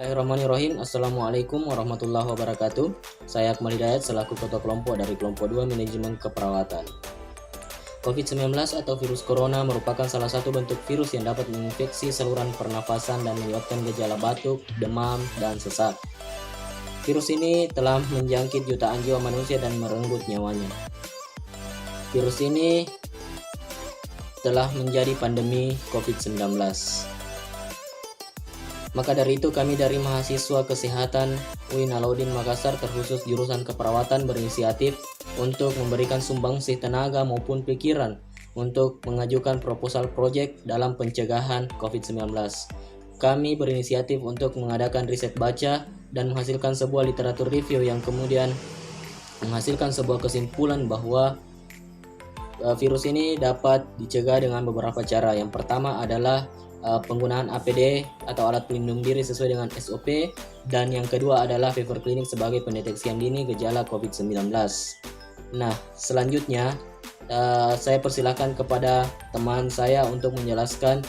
Bismillahirrahmanirrahim. Assalamualaikum warahmatullahi wabarakatuh. Saya Akmal Hidayat selaku Ketua Kelompok dari Kelompok 2 Manajemen Keperawatan. COVID-19 atau virus corona merupakan salah satu bentuk virus yang dapat menginfeksi saluran pernafasan dan menyebabkan gejala batuk, demam, dan sesak. Virus ini telah menjangkit jutaan jiwa manusia dan merenggut nyawanya. Virus ini telah menjadi pandemi COVID-19. Maka dari itu kami dari mahasiswa kesehatan UIN Alauddin Makassar terkhusus jurusan keperawatan berinisiatif untuk memberikan sumbangsih tenaga maupun pikiran untuk mengajukan proposal proyek dalam pencegahan COVID-19. Kami berinisiatif untuk mengadakan riset baca dan menghasilkan sebuah literatur review yang kemudian menghasilkan sebuah kesimpulan bahwa virus ini dapat dicegah dengan beberapa cara. Yang pertama adalah penggunaan APD atau alat pelindung diri sesuai dengan SOP, dan yang kedua adalah fever clinic sebagai pendeteksian dini gejala COVID-19. Nah, selanjutnya saya persilakan kepada teman saya untuk menjelaskan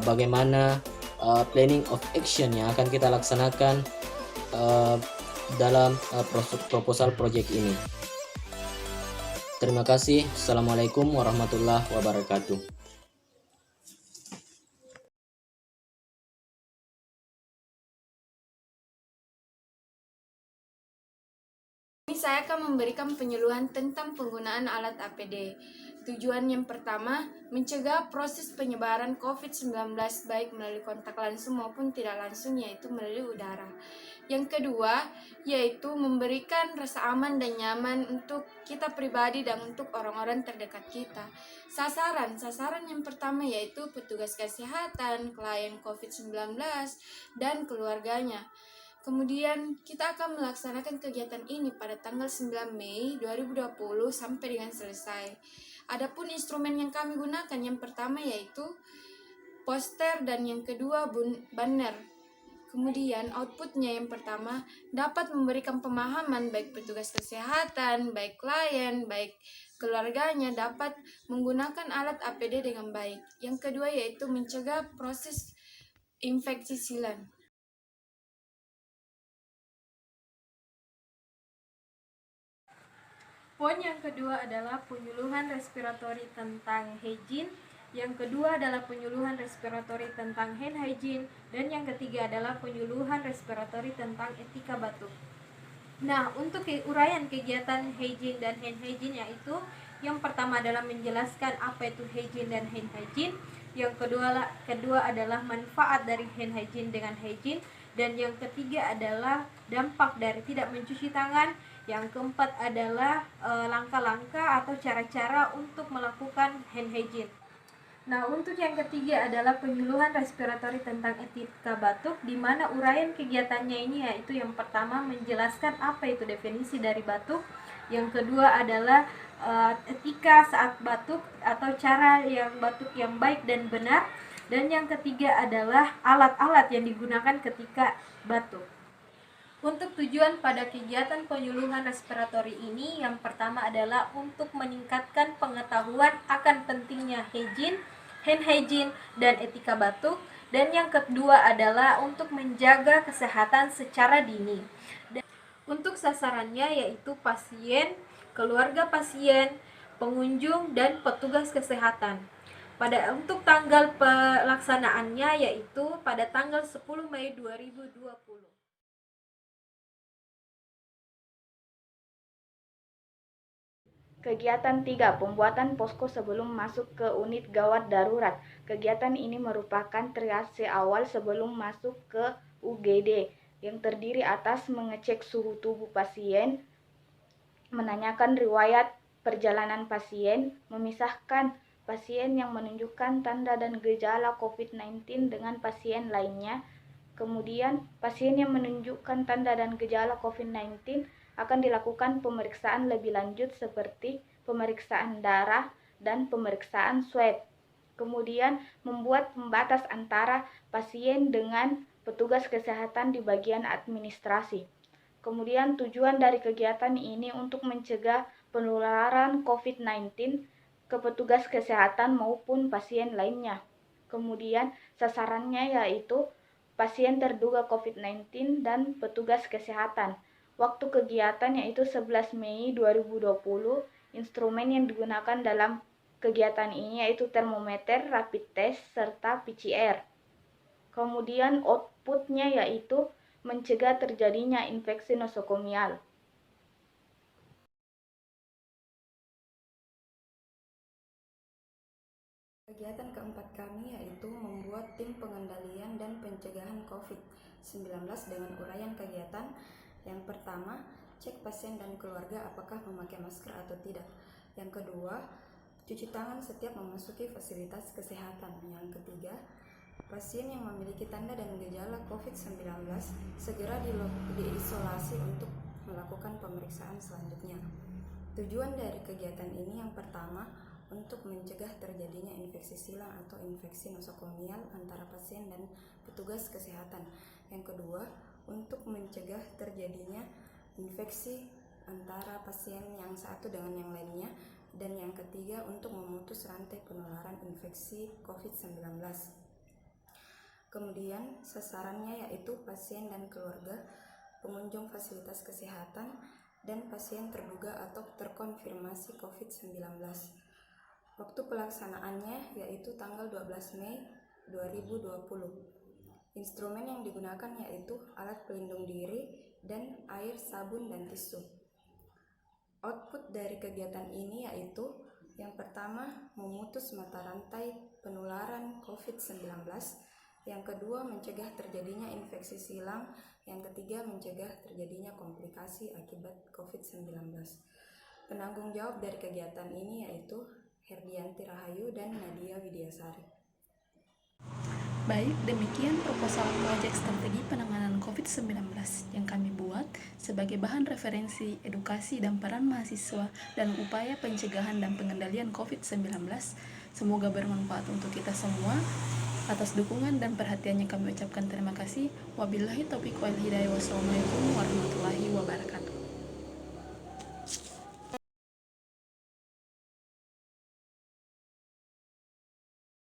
bagaimana planning of action yang akan kita laksanakan dalam proposal project ini. Terima kasih. Assalamualaikum warahmatullahi wabarakatuh. Saya akan memberikan penyuluhan tentang penggunaan alat APD. Tujuan yang pertama, mencegah proses penyebaran COVID-19 baik melalui kontak langsung maupun tidak langsung, yaitu melalui udara. Yang kedua, yaitu memberikan rasa aman dan nyaman untuk kita pribadi dan untuk orang-orang terdekat kita. Sasaran yang pertama yaitu petugas kesehatan, klien COVID-19, dan keluarganya. Kemudian kita akan melaksanakan kegiatan ini pada tanggal 9 Mei 2020 sampai dengan selesai. Adapun instrumen yang kami gunakan yang pertama yaitu poster dan yang kedua banner. Kemudian outputnya yang pertama dapat memberikan pemahaman baik petugas kesehatan, baik klien, baik keluarganya dapat menggunakan alat APD dengan baik. Yang kedua yaitu mencegah proses infeksi silang. Poin yang kedua adalah penyuluhan respiratori tentang hygiene, yang kedua adalah penyuluhan respiratori tentang hand hygiene, dan yang ketiga adalah penyuluhan respiratori tentang etika batuk. Nah, untuk uraian kegiatan hygiene dan hand hygiene yaitu yang pertama adalah menjelaskan apa itu hygiene dan hand hygiene, yang kedua adalah manfaat dari hand hygiene dengan hygiene, dan yang ketiga adalah dampak dari tidak mencuci tangan. Yang keempat adalah langkah-langkah atau cara-cara untuk melakukan hand hygiene. Nah, untuk yang ketiga adalah penyuluhan respiratori tentang etika batuk, di mana uraian kegiatannya ini yaitu yang pertama menjelaskan apa itu definisi dari batuk, yang kedua adalah etika saat batuk atau cara yang batuk yang baik dan benar, dan yang ketiga adalah alat-alat yang digunakan ketika batuk. Untuk tujuan pada kegiatan penyuluhan respiratori ini, yang pertama adalah untuk meningkatkan pengetahuan akan pentingnya hygiene, hand hygiene, dan etika batuk. Dan yang kedua adalah untuk menjaga kesehatan secara dini. Dan untuk sasarannya yaitu pasien, keluarga pasien, pengunjung, dan petugas kesehatan. Untuk tanggal pelaksanaannya yaitu pada tanggal 10 Mei 2020. Kegiatan 3. Pembuatan posko sebelum masuk ke unit gawat darurat. Kegiatan ini merupakan triase awal sebelum masuk ke UGD yang terdiri atas mengecek suhu tubuh pasien, menanyakan riwayat perjalanan pasien, memisahkan pasien yang menunjukkan tanda dan gejala COVID-19 dengan pasien lainnya. Kemudian, pasien yang menunjukkan tanda dan gejala COVID-19 akan dilakukan pemeriksaan lebih lanjut seperti pemeriksaan darah dan pemeriksaan swab. Kemudian, membuat pembatas antara pasien dengan petugas kesehatan di bagian administrasi. Kemudian, tujuan dari kegiatan ini untuk mencegah penularan COVID-19 ke petugas kesehatan maupun pasien lainnya. Kemudian, sasarannya yaitu pasien terduga COVID-19 dan petugas kesehatan. Waktu kegiatan yaitu 11 Mei 2020. Instrumen yang digunakan dalam kegiatan ini yaitu termometer, rapid test, serta PCR. Kemudian outputnya yaitu mencegah terjadinya infeksi nosokomial. Kegiatan keempat kami yaitu membuat tim pengendalian dan pencegahan COVID-19 dengan uraian kegiatan. Yang pertama, cek pasien dan keluarga apakah memakai masker atau tidak. Yang kedua, cuci tangan setiap memasuki fasilitas kesehatan. Yang ketiga, pasien yang memiliki tanda dan gejala COVID-19 segera diisolasi untuk melakukan pemeriksaan selanjutnya. Tujuan dari kegiatan ini yang pertama, untuk mencegah terjadinya infeksi silang atau infeksi nosokomial antara pasien dan petugas kesehatan. Yang kedua, untuk mencegah terjadinya infeksi antara pasien yang satu dengan yang lainnya. Dan yang ketiga, untuk memutus rantai penularan infeksi COVID-19. Kemudian sasarannya yaitu pasien dan keluarga, pengunjung fasilitas kesehatan, dan pasien terduga atau terkonfirmasi COVID-19. Waktu pelaksanaannya yaitu tanggal 12 Mei 2020. Instrumen yang digunakan yaitu alat pelindung diri dan air, sabun, dan tisu. Output dari kegiatan ini yaitu yang pertama, memutus mata rantai penularan COVID-19. Yang kedua, mencegah terjadinya infeksi silang. Yang ketiga, mencegah terjadinya komplikasi akibat COVID-19. Penanggung jawab dari kegiatan ini yaitu Herdianti Rahayu dan Nadia Widiasari. Baik, demikian proposal proyek strategi penanganan COVID-19 yang kami buat sebagai bahan referensi edukasi dan peran mahasiswa dalam upaya pencegahan dan pengendalian COVID-19. Semoga bermanfaat untuk kita semua. Atas dukungan dan perhatiannya kami ucapkan terima kasih. Wabillahi taufiq wal hidayah. Wassalamualaikum warahmatullahi wabarakatuh.